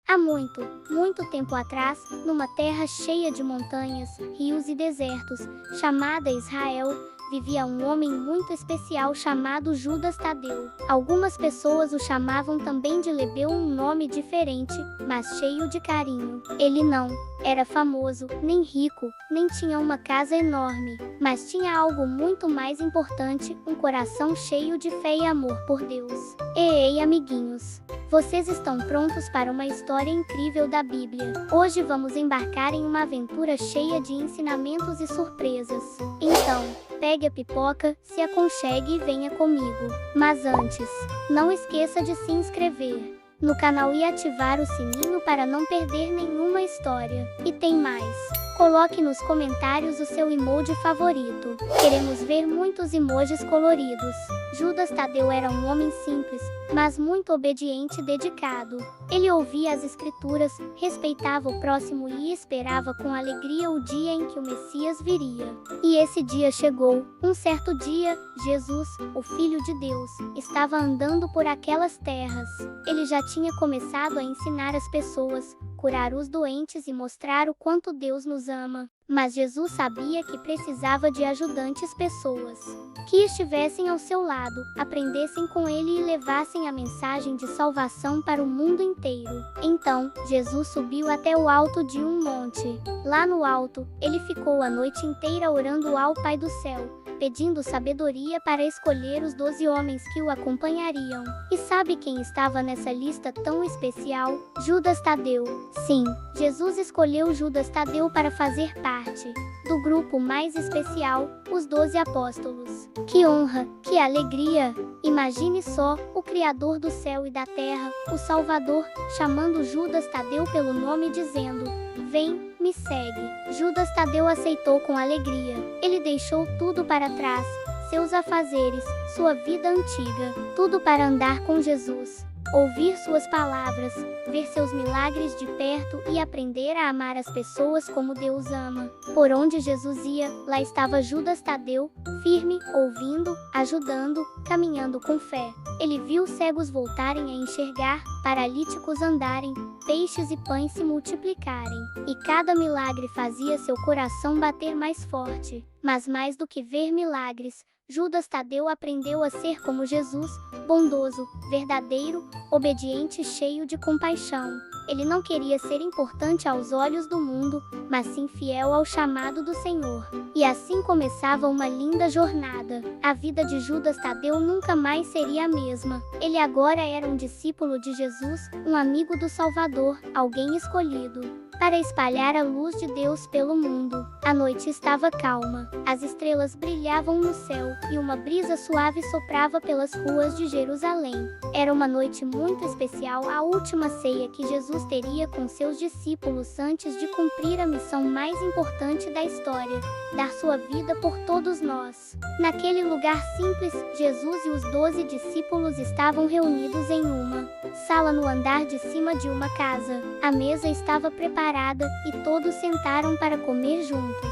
Há muito, muito tempo atrás, numa terra cheia de montanhas, rios e desertos, chamada Israel, vivia um homem muito especial chamado Judas Tadeu. Algumas pessoas o chamavam também de Lebeu, um nome diferente, mas cheio de carinho. Ele não era famoso, nem rico, nem tinha uma casa enorme, mas tinha algo muito mais importante, um coração cheio de fé e amor por Deus. Ei, amiguinhos! Vocês estão prontos para uma história incrível da Bíblia? Hoje vamos embarcar em uma aventura cheia de ensinamentos e surpresas. Então, pegue a pipoca, se aconchegue e venha comigo. Mas antes, não esqueça de se inscrever no canal e ativar o sininho para não perder nenhuma história. E tem mais. Coloque nos comentários o seu emoji favorito. Queremos ver muitos emojis coloridos. Judas Tadeu era um homem simples, mas muito obediente e dedicado. Ele ouvia as escrituras, respeitava o próximo e esperava com alegria o dia em que o Messias viria. E esse dia chegou. Um certo dia, Jesus, o Filho de Deus, estava andando por aquelas terras. Ele já tinha começado a ensinar as pessoas, curar os doentes e mostrar o quanto Deus nos ama. Mas Jesus sabia que precisava de ajudantes, pessoas que estivessem ao seu lado, aprendessem com ele e levassem a mensagem de salvação para o mundo inteiro. Então, Jesus subiu até o alto de um monte. Lá no alto, ele ficou a noite inteira orando ao Pai do céu, pedindo sabedoria para escolher os 12 homens que o acompanhariam. E sabe quem estava nessa lista tão especial? Judas Tadeu. Sim, Jesus escolheu Judas Tadeu para fazer parte do grupo mais especial, os 12 apóstolos. Que honra, que alegria! Imagine só, o Criador do céu e da terra, o Salvador, chamando Judas Tadeu pelo nome dizendo: "Vem, me segue." Judas Tadeu aceitou com alegria. Ele deixou tudo para trás, seus afazeres, sua vida antiga, tudo para andar com Jesus, ouvir suas palavras, ver seus milagres de perto e aprender a amar as pessoas como Deus ama. Por onde Jesus ia, lá estava Judas Tadeu, firme, ouvindo, ajudando, caminhando com fé. Ele viu cegos voltarem a enxergar, paralíticos andarem, peixes e pães se multiplicarem. E cada milagre fazia seu coração bater mais forte. Mas mais do que ver milagres, Judas Tadeu aprendeu a ser como Jesus, bondoso, verdadeiro, obediente e cheio de compaixão. Ele não queria ser importante aos olhos do mundo, mas sim fiel ao chamado do Senhor. E assim começava uma linda jornada. A vida de Judas Tadeu nunca mais seria a mesma. Ele agora era um discípulo de Jesus, um amigo do Salvador, alguém escolhido para espalhar a luz de Deus pelo mundo. A noite estava calma, as estrelas brilhavam no céu, e uma brisa suave soprava pelas ruas de Jerusalém. Era uma noite muito especial, a última ceia que Jesus teria com seus discípulos antes de cumprir a missão mais importante da história, dar sua vida por todos nós. Naquele lugar simples, Jesus e os 12 discípulos estavam reunidos em uma sala no andar de cima de uma casa. A mesa estava preparada e todos sentaram para comer juntos.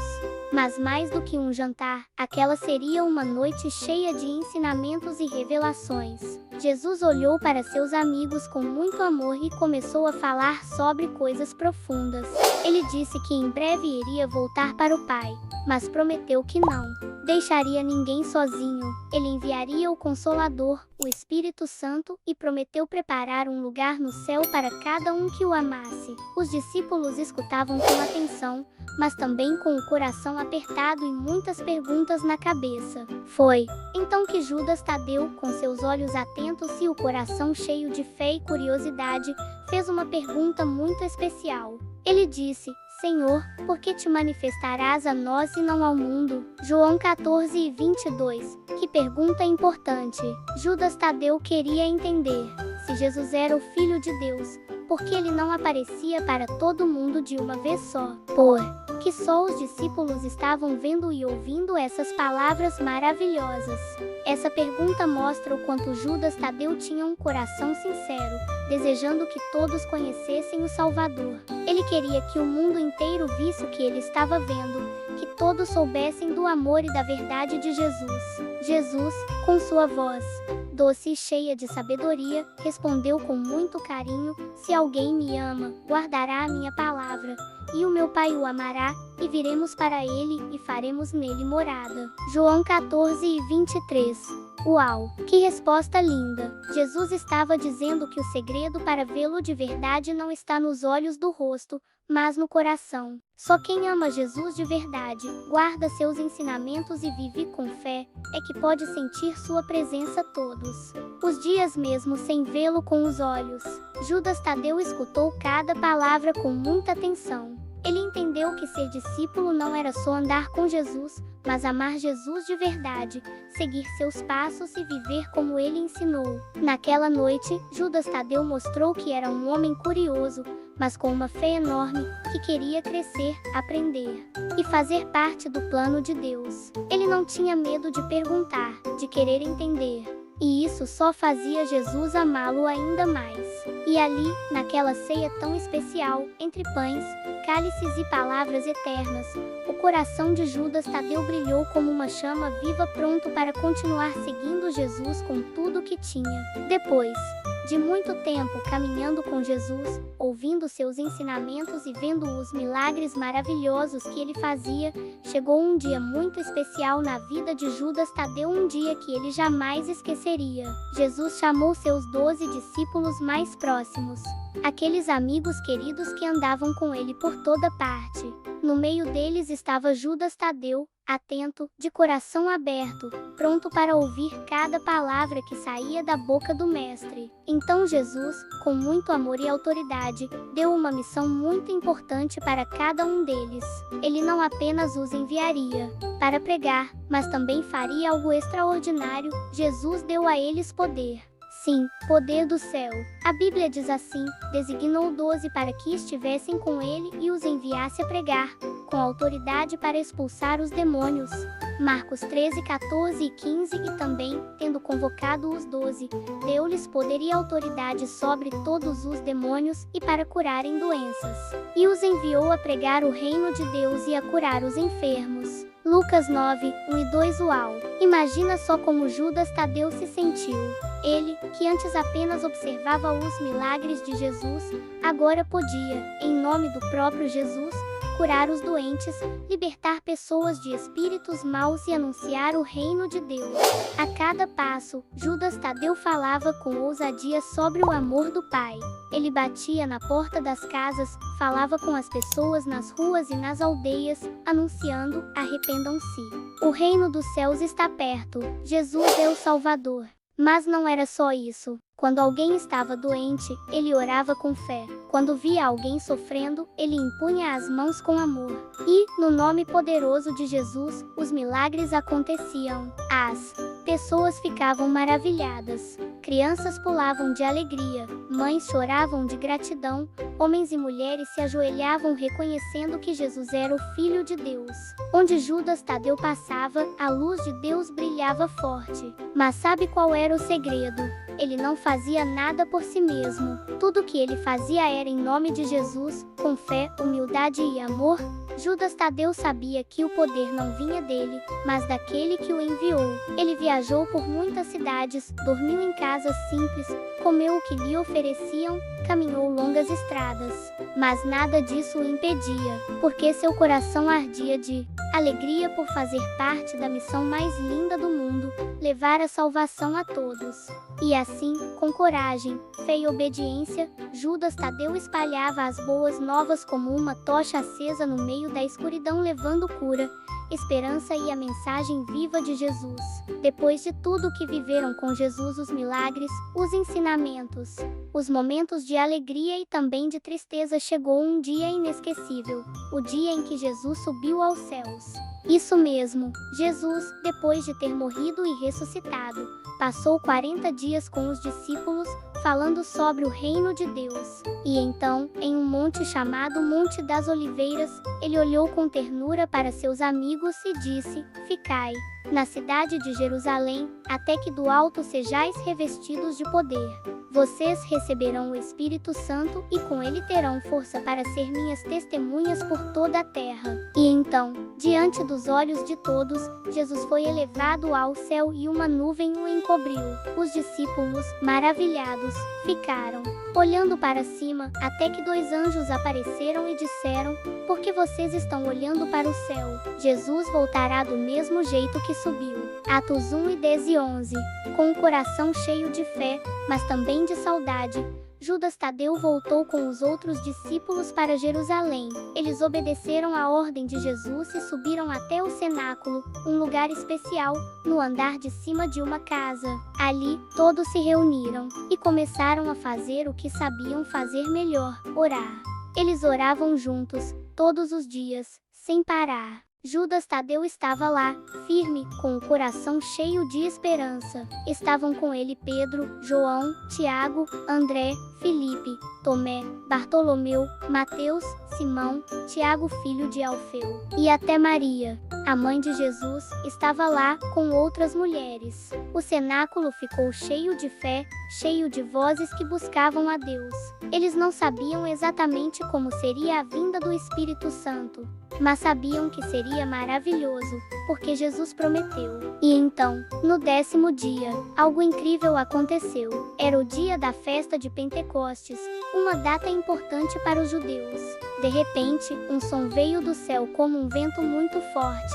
Mas mais do que um jantar, aquela seria uma noite cheia de ensinamentos e revelações. Jesus olhou para seus amigos com muito amor e começou a falar sobre coisas profundas. Ele disse que em breve iria voltar para o Pai, mas prometeu que não deixaria ninguém sozinho. Ele enviaria o Consolador, o Espírito Santo, e prometeu preparar um lugar no céu para cada um que o amasse. Os discípulos escutavam com atenção, mas também com o coração apertado e muitas perguntas na cabeça. Foi então que Judas Tadeu, com seus olhos atentos e o coração cheio de fé e curiosidade, fez uma pergunta muito especial. Ele disse: "Senhor, por que te manifestarás a nós e não ao mundo?" João 14:22. Que pergunta importante! Judas Tadeu queria entender se Jesus era o Filho de Deus, porque ele não aparecia para todo mundo de uma vez só. Que só os discípulos estavam vendo e ouvindo essas palavras maravilhosas. Essa pergunta mostra o quanto Judas Tadeu tinha um coração sincero, desejando que todos conhecessem o Salvador. Ele queria que o mundo inteiro visse o que ele estava vendo, que todos soubessem do amor e da verdade de Jesus. Jesus, com sua voz doce e cheia de sabedoria, respondeu com muito carinho: se alguém me ama, guardará a minha palavra, e o meu Pai o amará, e viremos para ele, e faremos nele morada. João 14:23. Uau, que resposta linda! Jesus estava dizendo que o segredo para vê-lo de verdade não está nos olhos do rosto, mas no coração. Só quem ama Jesus de verdade, guarda seus ensinamentos e vive com fé, é que pode sentir sua presença todos os dias mesmo sem vê-lo com os olhos. Judas Tadeu escutou cada palavra com muita atenção. Ele entendeu que ser discípulo não era só andar com Jesus, mas amar Jesus de verdade, seguir seus passos e viver como ele ensinou. Naquela noite, Judas Tadeu mostrou que era um homem curioso, mas com uma fé enorme, que queria crescer, aprender e fazer parte do plano de Deus. Ele não tinha medo de perguntar, de querer entender. E isso só fazia Jesus amá-lo ainda mais. E ali, naquela ceia tão especial, entre pães, cálices e palavras eternas, o coração de Judas Tadeu brilhou como uma chama viva, pronto para continuar seguindo Jesus com tudo o que tinha. Depois de muito tempo caminhando com Jesus, ouvindo seus ensinamentos e vendo os milagres maravilhosos que ele fazia, chegou um dia muito especial na vida de Judas Tadeu, um dia que ele jamais esqueceria. Jesus chamou seus 12 discípulos mais próximos, aqueles amigos queridos que andavam com ele por toda parte. No meio deles estava Judas Tadeu, atento, de coração aberto, pronto para ouvir cada palavra que saía da boca do Mestre. Então Jesus, com muito amor e autoridade, deu uma missão muito importante para cada um deles. Ele não apenas os enviaria para pregar, mas também faria algo extraordinário. Jesus deu a eles poder. Sim, poder do céu. A Bíblia diz assim: designou 12 para que estivessem com ele e os enviasse a pregar, com autoridade para expulsar os demônios. Marcos 13, 14 e 15. E também, tendo convocado os 12, deu-lhes poder e autoridade sobre todos os demônios, e para curarem doenças. E os enviou a pregar o reino de Deus e a curar os enfermos. Lucas 9, 1 e 2. Uau! Imagina só como Judas Tadeu se sentiu. Ele, que antes apenas observava os milagres de Jesus, agora podia, em nome do próprio Jesus, curar os doentes, libertar pessoas de espíritos maus e anunciar o reino de Deus. A cada passo, Judas Tadeu falava com ousadia sobre o amor do Pai. Ele batia na porta das casas, falava com as pessoas nas ruas e nas aldeias, anunciando: arrependam-se. O reino dos céus está perto. Jesus é o Salvador. Mas não era só isso. Quando alguém estava doente, ele orava com fé. Quando via alguém sofrendo, ele impunha as mãos com amor. E, no nome poderoso de Jesus, os milagres aconteciam. As pessoas ficavam maravilhadas. Crianças pulavam de alegria, mães choravam de gratidão, homens e mulheres se ajoelhavam reconhecendo que Jesus era o Filho de Deus. Onde Judas Tadeu passava, a luz de Deus brilhava forte. Mas sabe qual era o segredo? Ele não fazia nada por si mesmo. Tudo que ele fazia era em nome de Jesus, com fé, humildade e amor. Judas Tadeu sabia que o poder não vinha dele, mas daquele que o enviou. Ele viajou por muitas cidades, dormiu em casas simples, comeu o que lhe ofereciam, caminhou longas estradas. Mas nada disso o impedia, porque seu coração ardia de alegria por fazer parte da missão mais linda do mundo, levar a salvação a todos. E assim, com coragem, fé e obediência, Judas Tadeu espalhava as boas novas como uma tocha acesa no meio da escuridão, levando cura, esperança e a mensagem viva de Jesus. Depois de tudo que viveram com Jesus, os milagres, os ensinamentos, os momentos de alegria e também de tristeza, chegou um dia inesquecível, o dia em que Jesus subiu aos céus. Isso mesmo, Jesus, depois de ter morrido e ressuscitado, passou 40 dias com os discípulos, falando sobre o reino de Deus. E então, em um monte chamado Monte das Oliveiras, ele olhou com ternura para seus amigos e disse: ficai na cidade de Jerusalém, até que do alto sejais revestidos de poder. Vocês receberão o Espírito Santo e com ele terão força para ser minhas testemunhas por toda a terra. E então, diante dos olhos de todos, Jesus foi elevado ao céu e uma nuvem o encobriu. Os discípulos, maravilhados, ficaram olhando para cima, até que 2 anjos apareceram e disseram: "Por que vocês estão olhando para o céu? Jesus voltará do mesmo jeito que subiu." Atos 1 10 e 11. Com o coração cheio de fé, mas também de saudade, Judas Tadeu voltou com os outros discípulos para Jerusalém. Eles obedeceram à ordem de Jesus e subiram até o cenáculo, um lugar especial, no andar de cima de uma casa. Ali, todos se reuniram e começaram a fazer o que sabiam fazer melhor: orar. Eles oravam juntos, todos os dias, sem parar. Judas Tadeu estava lá, firme, com o coração cheio de esperança. Estavam com ele Pedro, João, Tiago, André, Filipe, Tomé, Bartolomeu, Mateus, Simão, Tiago filho de Alfeu, e até Maria, a mãe de Jesus, estava lá, com outras mulheres. O cenáculo ficou cheio de fé, cheio de vozes que buscavam a Deus. Eles não sabiam exatamente como seria a vinda do Espírito Santo, mas sabiam que seria maravilhoso, porque Jesus prometeu. E então, no 10º dia, algo incrível aconteceu. Era o dia da festa de Pentecostes, uma data importante para os judeus. De repente, um som veio do céu como um vento muito forte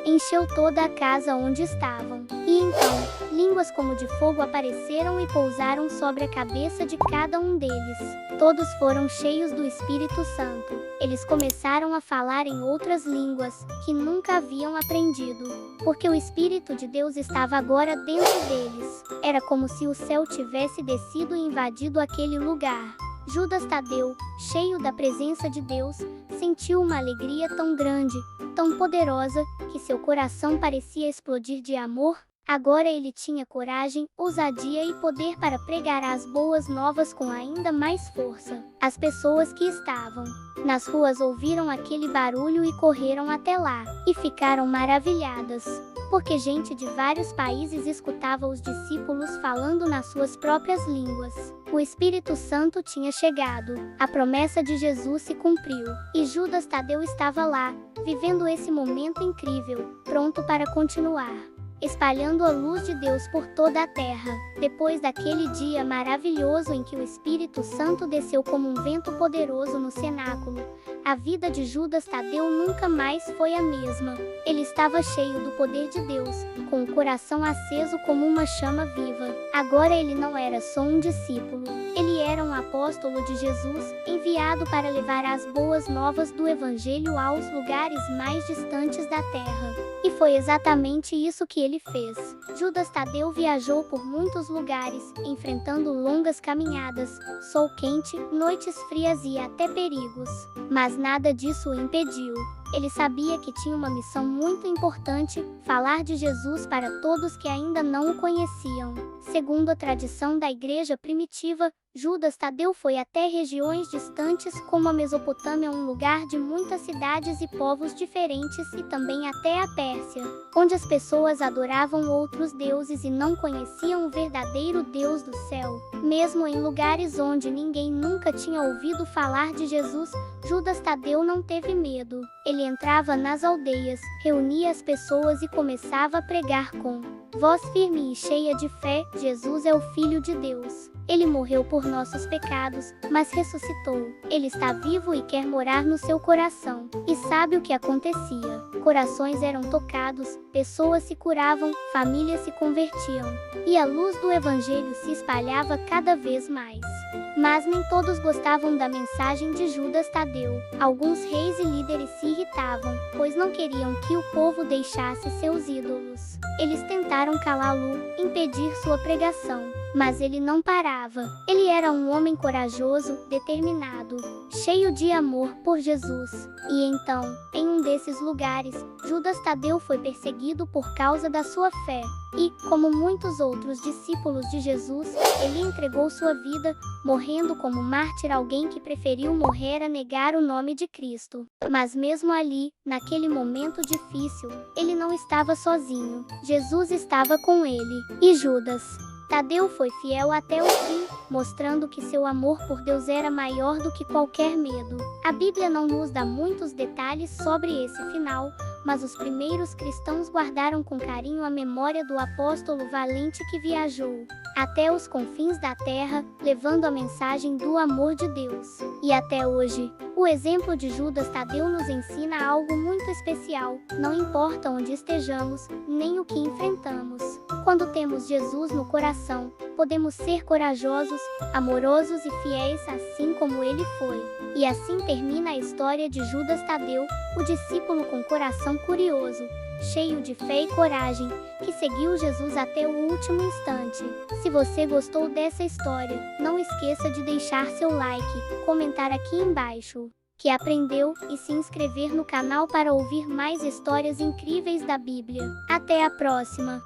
e encheu toda a casa onde estavam. E então, línguas como de fogo apareceram e pousaram sobre a cabeça de cada um deles. Todos foram cheios do Espírito Santo. Eles começaram a falar em outras línguas, que nunca haviam aprendido, porque o Espírito de Deus estava agora dentro deles. Era como se o céu tivesse descido e invadido aquele lugar. Judas Tadeu, cheio da presença de Deus, sentiu uma alegria tão grande, tão poderosa, que seu coração parecia explodir de amor. Agora ele tinha coragem, ousadia e poder para pregar as boas novas com ainda mais força. As pessoas que estavam nas ruas ouviram aquele barulho e correram até lá, e ficaram maravilhadas, porque gente de vários países escutava os discípulos falando nas suas próprias línguas. O Espírito Santo tinha chegado, a promessa de Jesus se cumpriu, e Judas Tadeu estava lá, vivendo esse momento incrível, pronto para continuar, espalhando a luz de Deus por toda a terra. Depois daquele dia maravilhoso em que o Espírito Santo desceu como um vento poderoso no cenáculo, a vida de Judas Tadeu nunca mais foi a mesma. Ele estava cheio do poder de Deus, com o coração aceso como uma chama viva. Agora ele não era só um discípulo, ele era um apóstolo de Jesus, enviado para levar as boas novas do Evangelho aos lugares mais distantes da terra. E foi exatamente isso que ele fez. Judas Tadeu viajou por muitos lugares, enfrentando longas caminhadas, sol quente, noites frias e até perigos. Mas nada disso o impediu. Ele sabia que tinha uma missão muito importante: falar de Jesus para todos que ainda não o conheciam. Segundo a tradição da igreja primitiva, Judas Tadeu foi até regiões distantes como a Mesopotâmia, um lugar de muitas cidades e povos diferentes, e também até a Pérsia, onde as pessoas adoravam outros deuses e não conheciam o verdadeiro Deus do céu. Mesmo em lugares onde ninguém nunca tinha ouvido falar de Jesus, Judas Tadeu não teve medo. Ele entrava nas aldeias, reunia as pessoas e começava a pregar com voz firme e cheia de fé: Jesus é o Filho de Deus. Ele morreu por nossos pecados, mas ressuscitou. Ele está vivo e quer morar no seu coração. E sabe o que acontecia? Corações eram tocados, pessoas se curavam, famílias se convertiam. E a luz do Evangelho se espalhava cada vez mais. Mas nem todos gostavam da mensagem de Judas Tadeu. Alguns reis e líderes se irritavam, pois não queriam que o povo deixasse seus ídolos. Eles tentaram calá-lo, impedir sua pregação. Mas ele não parava. Ele era um homem corajoso, determinado, cheio de amor por Jesus. E então, em um desses lugares, Judas Tadeu foi perseguido por causa da sua fé. E, como muitos outros discípulos de Jesus, ele entregou sua vida, morrendo como mártir, alguém que preferiu morrer a negar o nome de Cristo. Mas mesmo ali, naquele momento difícil, ele não estava sozinho. Jesus estava com ele. E Judas Tadeu foi fiel até o fim, mostrando que seu amor por Deus era maior do que qualquer medo. A Bíblia não nos dá muitos detalhes sobre esse final, mas os primeiros cristãos guardaram com carinho a memória do apóstolo valente que viajou até os confins da terra, levando a mensagem do amor de Deus. E até hoje, o exemplo de Judas Tadeu nos ensina algo muito especial. Não importa onde estejamos, nem o que enfrentamos. Quando temos Jesus no coração, podemos ser corajosos, amorosos e fiéis assim como ele foi. E assim termina a história de Judas Tadeu, o discípulo com coração curioso, cheio de fé e coragem, que seguiu Jesus até o último instante. Se você gostou dessa história, não esqueça de deixar seu like, comentar aqui embaixo que aprendeu e se inscrever no canal para ouvir mais histórias incríveis da Bíblia. Até a próxima!